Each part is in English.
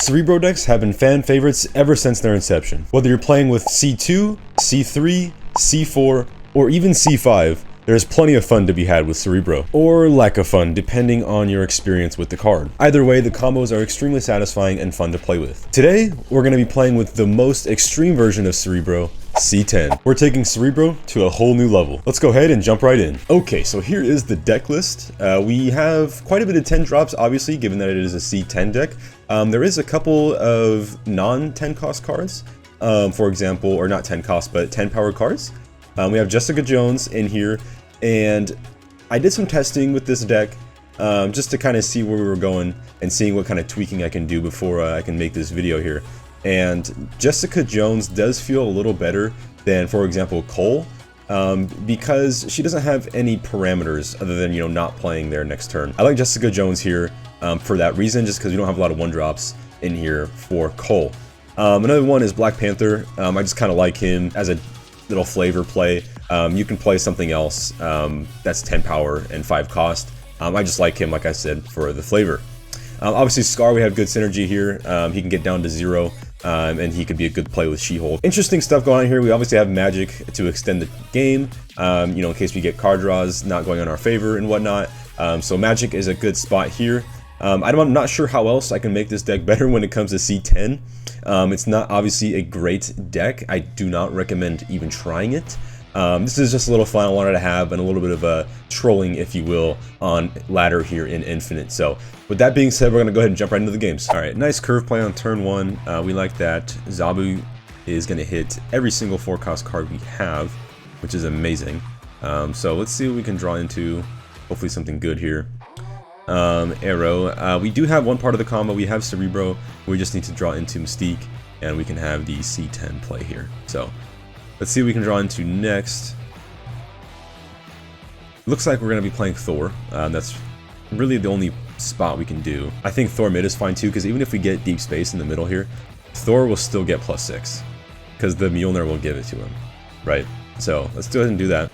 Cerebro decks have been fan favorites ever since their inception. Whether you're playing with C2, C3, C4, or even C5, there's plenty of fun to be had with Cerebro, or lack of fun depending on your experience with the card. Either way, the combos are extremely satisfying and fun to play with. Today, we're going to be playing with the most extreme version of Cerebro, C10. We're taking Cerebro to a whole new level. Let's go ahead and jump right in. Okay, so here is the deck list. We have quite a bit of 10 drops, obviously, given that it is a C10 deck. There is a couple of non-10 cost cards, for example, or not 10 cost, but 10 power cards. We have Jessica Jones in here, and I did some testing with this deck just to kind of see where we were going and seeing what kind of tweaking I can do before I can make this video here. And Jessica Jones does feel a little better than, for example, Cole, because she doesn't have any parameters other than, you know, not playing there next turn. I like Jessica Jones here for that reason, just because we don't have a lot of 1-drops in here for Cole. Another one is Black Panther. I just kind of like him as a little flavor play. You can play something else that's 10 power and 5 cost. I just like him, like I said, for the flavor. Obviously, Scar, we have good synergy here. He can get down to 0, and he could be a good play with She-Hulk. Interesting stuff going on here. We obviously have Magic to extend the game, you know, in case we get card draws not going in our favor and whatnot. So Magic is a good spot here. I'm not sure how else I can make this deck better when it comes to C10. It's not obviously a great deck. I do not recommend even trying it. This is just a little fun I wanted to have, and a little bit of a trolling, if you will, on ladder here in Infinite. So with that being said, we're going to go ahead and jump right into the games. Alright, nice curve play on turn 1. We like that. Zabu is going to hit every single 4-cost card we have, which is amazing. So let's see what we can draw into. Hopefully something good here. Arrow. We do have one part of the combo. We have Cerebro. We just need to draw into Mystique, and we can have the C10 play here. So let's see what we can draw into next. Looks like we're going to be playing Thor. That's really the only spot we can do. I think Thor mid is fine too, because even if we get deep space in the middle here, Thor will still get +6, because the Mjolnir will give it to him, right? So let's go ahead and do that.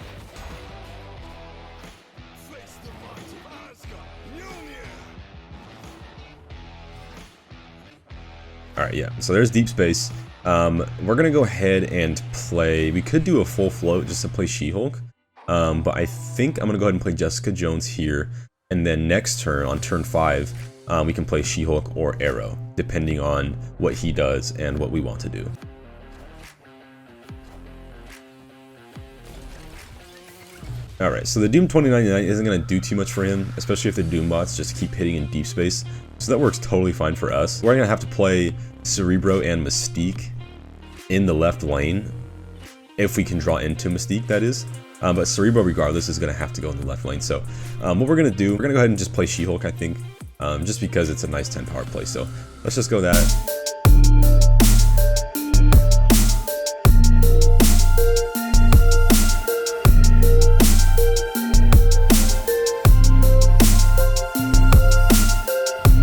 Alright, yeah, so there's deep space. We're gonna go ahead and play, we could do a full float just to play She-Hulk, but I think I'm gonna go ahead and play Jessica Jones here, and then next turn, on turn 5, we can play She-Hulk or Arrow, depending on what he does and what we want to do. Alright, so the Doom 2099 isn't going to do too much for him, especially if the Doom bots just keep hitting in deep space, so that works totally fine for us. We're going to have to play Cerebro and Mystique in the left lane, if we can draw into Mystique, that is. But Cerebro, regardless, is going to have to go in the left lane. So what we're going to do, we're going to go ahead and just play She-Hulk, I think, just because it's a nice 10 power play. So let's just go that.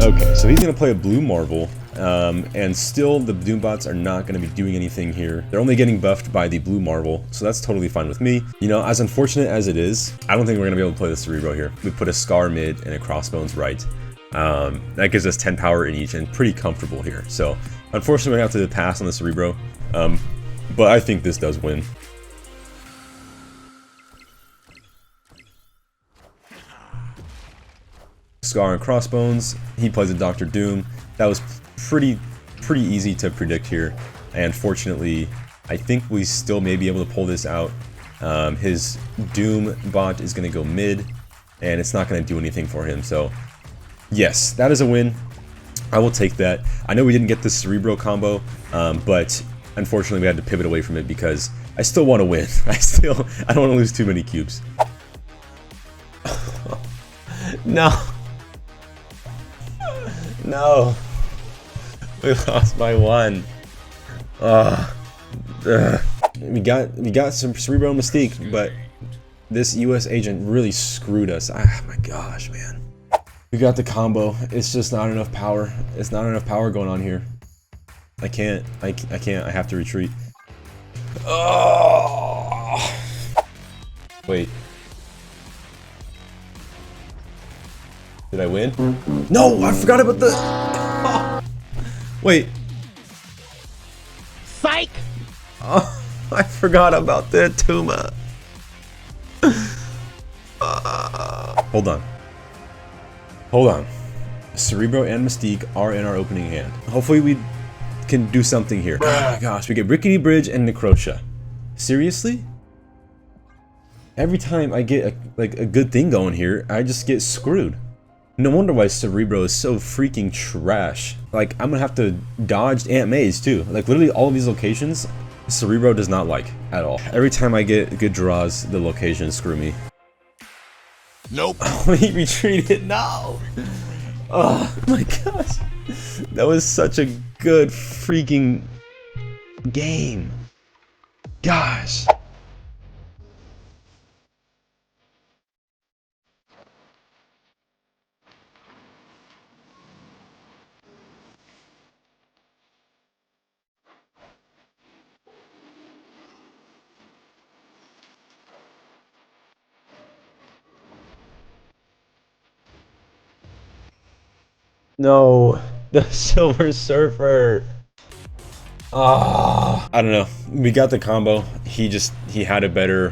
Okay, so he's going to play a blue Marvel, and still the Doombots are not going to be doing anything here. They're only getting buffed by the blue Marvel, so that's totally fine with me. You know, as unfortunate as it is, I don't think we're going to be able to play the Cerebro here. We put a Scar mid and a Crossbones right. That gives us 10 power in each and pretty comfortable here. So, unfortunately, we have to pass on the Cerebro, but I think this does win. Scar and Crossbones, he plays a Dr. Doom. That was pretty easy to predict here, and fortunately I think we still may be able to pull this out. His Doom bot is going to go mid, and it's not going to do anything for him, so yes, that is a win. I will take that. I know we didn't get the Cerebro combo, but unfortunately we had to pivot away from it because I still want to win. I don't want to lose too many cubes. No. No, we lost by 1. We got some Cerebro Mystique, but this US agent really screwed us. Ah, my gosh, man. We got the combo. It's just not enough power. It's not enough power going on here. I can't. I can't. I have to retreat. Oh. Wait. Did I win? No, I forgot about the... Wait. Psych! Oh, I forgot about the Tuma. Hold on. Hold on. Cerebro and Mystique are in our opening hand. Hopefully we can do something here. Oh my gosh, we get Rickety Bridge and Necrotia. Seriously? Every time I get a good thing going here, I just get screwed. No wonder why Cerebro is so freaking trash. Like, I'm gonna have to dodge Aunt May's too. Like, literally all of these locations, Cerebro does not like at all. Every time I get good draws, the locations screw me. Nope. Oh, he retreated. No. Oh my gosh. That was such a good freaking game. Gosh. No, the Silver Surfer. Ah, I don't know. We got the combo. He had a better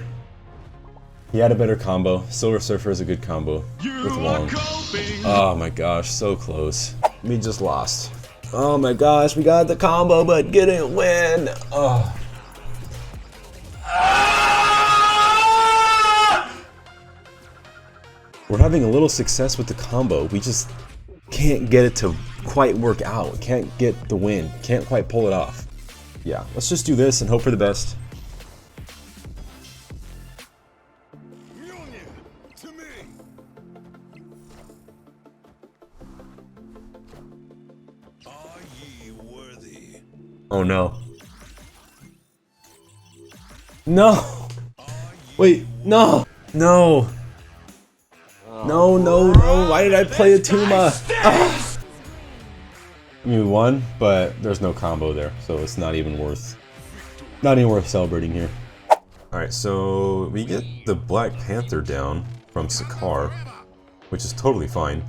combo. Silver Surfer is a good combo with Long. Oh my gosh, so close. We just lost. Oh my gosh, we got the combo but didn't win. Oh. We're having a little success with the combo. We just can't get it to quite work out. Can't get the win. Can't quite pull it off. Yeah, let's just do this and hope for the best. Oh no. No! Wait, no! No! No, no, no, why did I play a Tuma? Ah. We won, but there's no combo there, so it's not even worth celebrating here. Alright, so we get the Black Panther down from Sakaar, which is totally fine.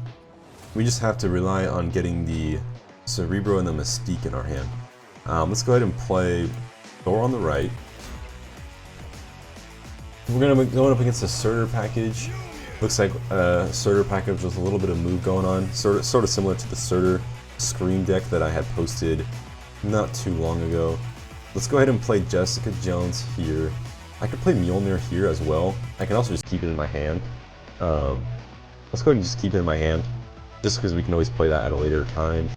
We just have to rely on getting the Cerebro and the Mystique in our hand. Let's go ahead and play Thor on the right. We're gonna be going up against a Surtur package. Looks like a Surtur package with a little bit of move going on, sort of similar to the Surtur Scream deck that I had posted not too long ago. Let's go ahead and play Jessica Jones here. I could play Mjolnir here as well. I can also just keep it in my hand. Let's go ahead and just keep it in my hand, just because we can always play that at a later time.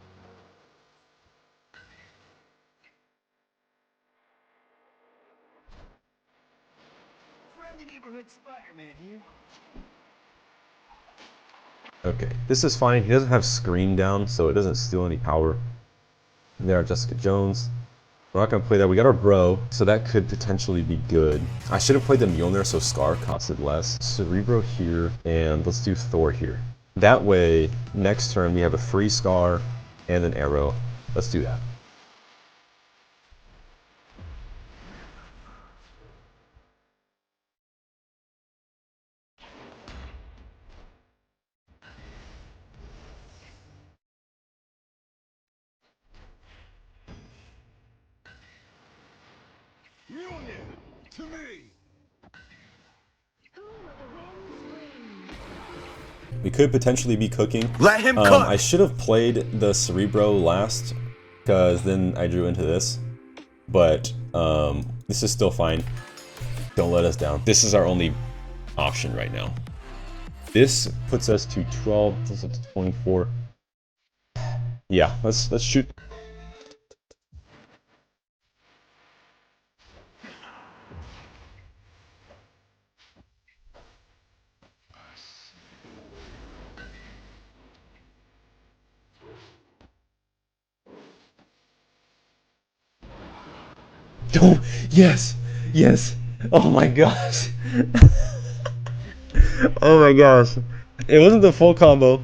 Okay, this is fine. He doesn't have Scream down, so it doesn't steal any power. There are Jessica Jones. We're not gonna play that. We got our bro, so that could potentially be good. I should have played the Mjolnir so Scar costed less. Cerebro here, and let's do Thor here. That way, next turn we have a free Scar and an arrow. Let's do that. To me. We could potentially be cooking. Let him cook. I should have played the Cerebro last, because then I drew into this. But this is still fine. Don't let us down. This is our only option right now. This puts us to 12. This is 24. Yeah, let's shoot. Oh, yes! Yes! Oh my gosh! Oh my gosh. It wasn't the full combo,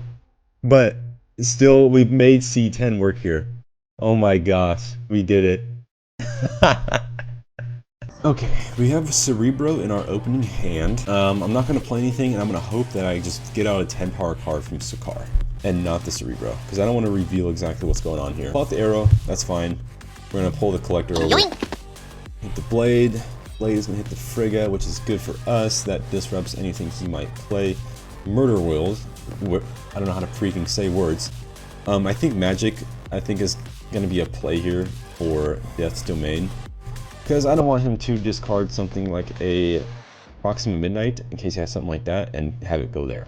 but still, we've made C10 work here. Oh my gosh, we did it. Okay, we have Cerebro in our opening hand. I'm not going to play anything, and I'm going to hope that I just get out a 10 power card from Sakaar. and not the Cerebro, because I don't want to reveal exactly what's going on here. Pull out the arrow, that's fine. We're going to pull the collector over. Hit the blade. Blade is going to hit the frigate, which is good for us. That disrupts anything he might play. Murder Wheels. I don't know how to freaking say words. I think magic, is going to be a play here for Death's Domain. Because I don't want him to discard something like a Proxima Midnight, in case he has something like that, and have it go there.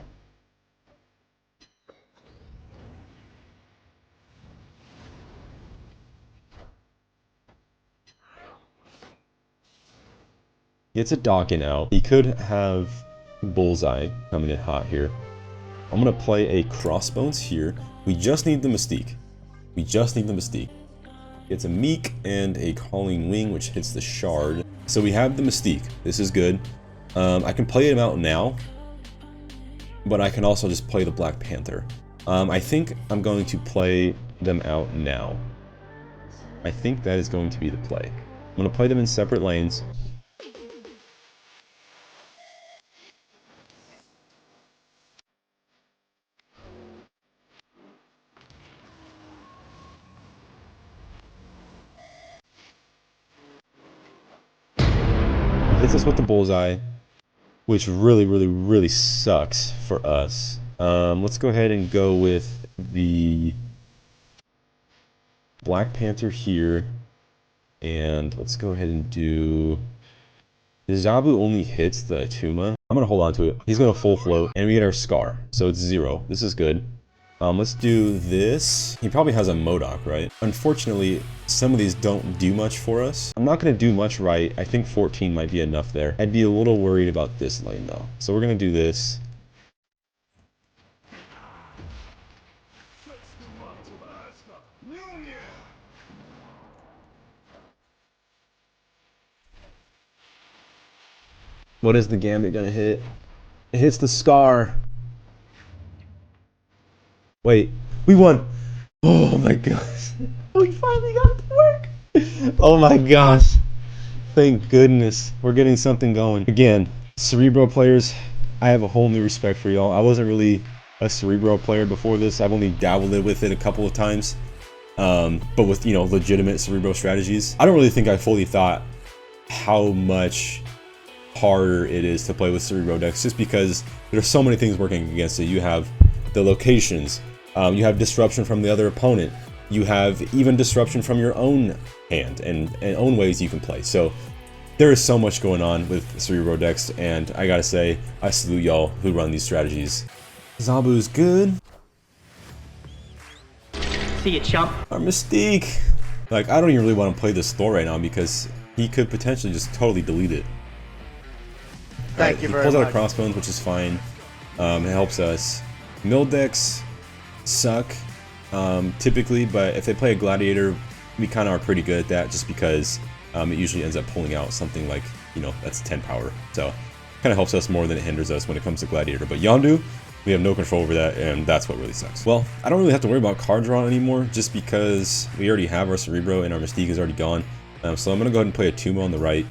Gets a Dawkin out. He could have Bullseye coming in hot here. I'm going to play a Crossbones here. We just need the Mystique. It's a Meek and a Calling Wing, which hits the Shard. So we have the Mystique. This is good. I can play him out now, but I can also just play the Black Panther. I think I'm going to play them out now. I think that is going to be the play. I'm going to play them in separate lanes. Hits us with the Bullseye, which really sucks for us. Let's go ahead and go with the Black Panther here, and let's go ahead and do... The Zabu only hits the Atuma. I'm gonna hold on to it. He's gonna full float, and we get our Scar, so it's 0. This is good. Let's do this. He probably has a Modok, right? Unfortunately, some of these don't do much for us. I'm not going to do much right. I think 14 might be enough there. I'd be a little worried about this lane, though. So we're going to do this. What is the Gambit going to hit? It hits the Scar. Wait, we won! Oh my gosh. We finally got it to work! Oh my gosh. Thank goodness. We're getting something going. Again, Cerebro players, I have a whole new respect for y'all. I wasn't really a Cerebro player before this. I've only dabbled with it a couple of times. But with, you know, legitimate Cerebro strategies. I don't really think I fully thought how much harder it is to play with Cerebro decks, just because there's so many things working against it. You have the locations. You have disruption from the other opponent. You have even disruption from your own hand and own ways you can play. So there is so much going on with Cerebro decks, and I gotta say, I salute y'all who run these strategies. Zabu's good. See ya, chump. Our Mystique. Like, I don't even really want to play this Thor right now because he could potentially just totally delete it. Thank you very much. He pulls out a Crossbones, which is fine. It helps us. Mill decks suck typically, but if they play a Gladiator, we kind of are pretty good at that, just because it usually ends up pulling out something like, you know, that's 10 power. So kind of helps us more than it hinders us when it comes to Gladiator. But Yondu, we have no control over that, and that's what really sucks. Well, I don't really have to worry about card draw anymore, just because we already have our Cerebro and our Mystique is already gone. So I'm going to go ahead and play a Tuma on the right.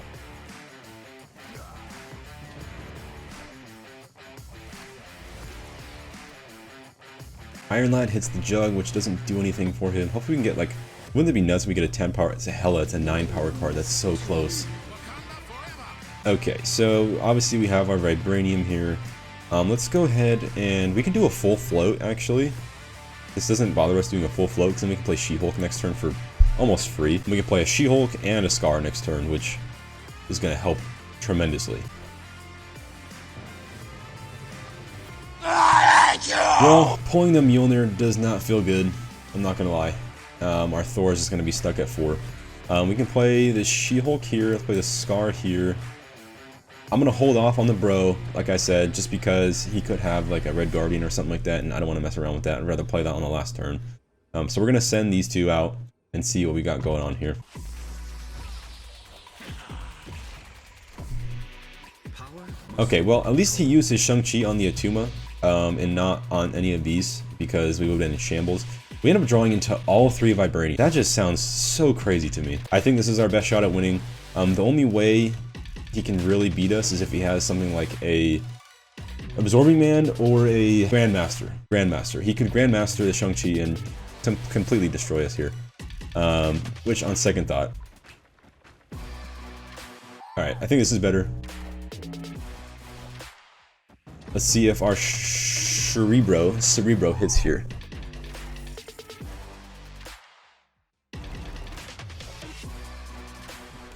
Iron Lad hits the Jug, which doesn't do anything for him. Hopefully we can get, like, wouldn't it be nuts if we get a 10 power? It's a 9 power card. That's so close. Okay, so obviously we have our Vibranium here. Let's go ahead and we can do a full float, actually. This doesn't bother us doing a full float, because then we can play She-Hulk next turn for almost free. We can play a She-Hulk and a Scar next turn, which is going to help tremendously. Well, pulling the Mjolnir does not feel good. I'm not gonna lie. Our Thor is just gonna be stuck at 4. We can play the She-Hulk here. Let's play the Scar here. I'm gonna hold off on the Bro, like I said, just because he could have like a Red Guardian or something like that, and I don't want to mess around with that. I'd rather play that on the last turn. So we're gonna send these two out and see what we got going on here. Okay, well, at least he used his Shang-Chi on the Atuma. And not on any of these, because we would have been in shambles. We end up drawing into all 3 Vibranium. That just sounds so crazy to me. I think this is our best shot at winning. The only way he can really beat us is if he has something like a Absorbing Man or a Grandmaster. Grandmaster. He could Grandmaster the Shang-Chi and completely destroy us here. Which, on second thought... Alright, I think this is better. Let's see if our Cerebro hits here.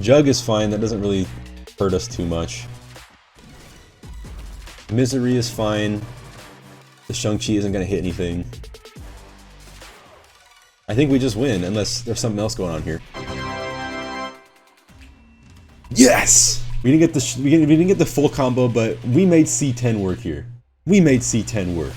Jug is fine, that doesn't really hurt us too much. Misery is fine. The Shang-Chi isn't gonna hit anything. I think we just win, unless there's something else going on here. Yes! We didn't get the full combo, but we made C10 work here. We made C10 work.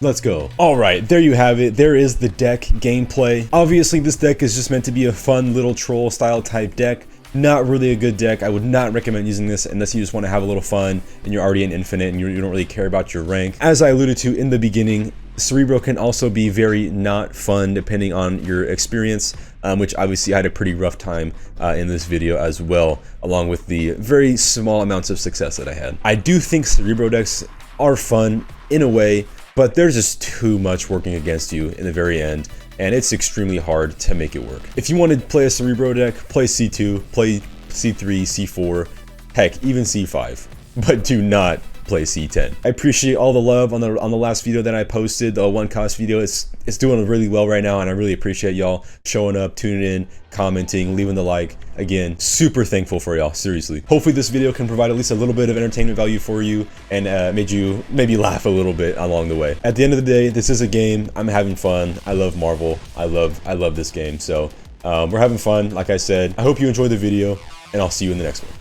Let's go. Alright, there you have it. There is the deck gameplay. Obviously, this deck is just meant to be a fun little troll style type deck. Not really a good deck. I would not recommend using this unless you just want to have a little fun and you're already an infinite and you don't really care about your rank. As I alluded to in the beginning, Cerebro can also be very not fun depending on your experience, which obviously I had a pretty rough time in this video as well, along with the very small amounts of success that I had. I do think Cerebro decks are fun in a way, but there's just too much working against you in the very end, and it's extremely hard to make it work. If you want to play a Cerebro deck, play C2, play C3, C4, heck, even C5, but do not play C10. I appreciate all the love on the last video that I posted, the one cost video. It's doing really well right now, and I really appreciate y'all showing up, tuning in, commenting, leaving the like. Again, super thankful for y'all, seriously. Hopefully this video can provide at least a little bit of entertainment value for you and made you maybe laugh a little bit along the way. At the end of the day, this is a game. I'm having fun. I love Marvel. I love this game. So we're having fun, like I said. I hope you enjoyed the video, and I'll see you in the next one.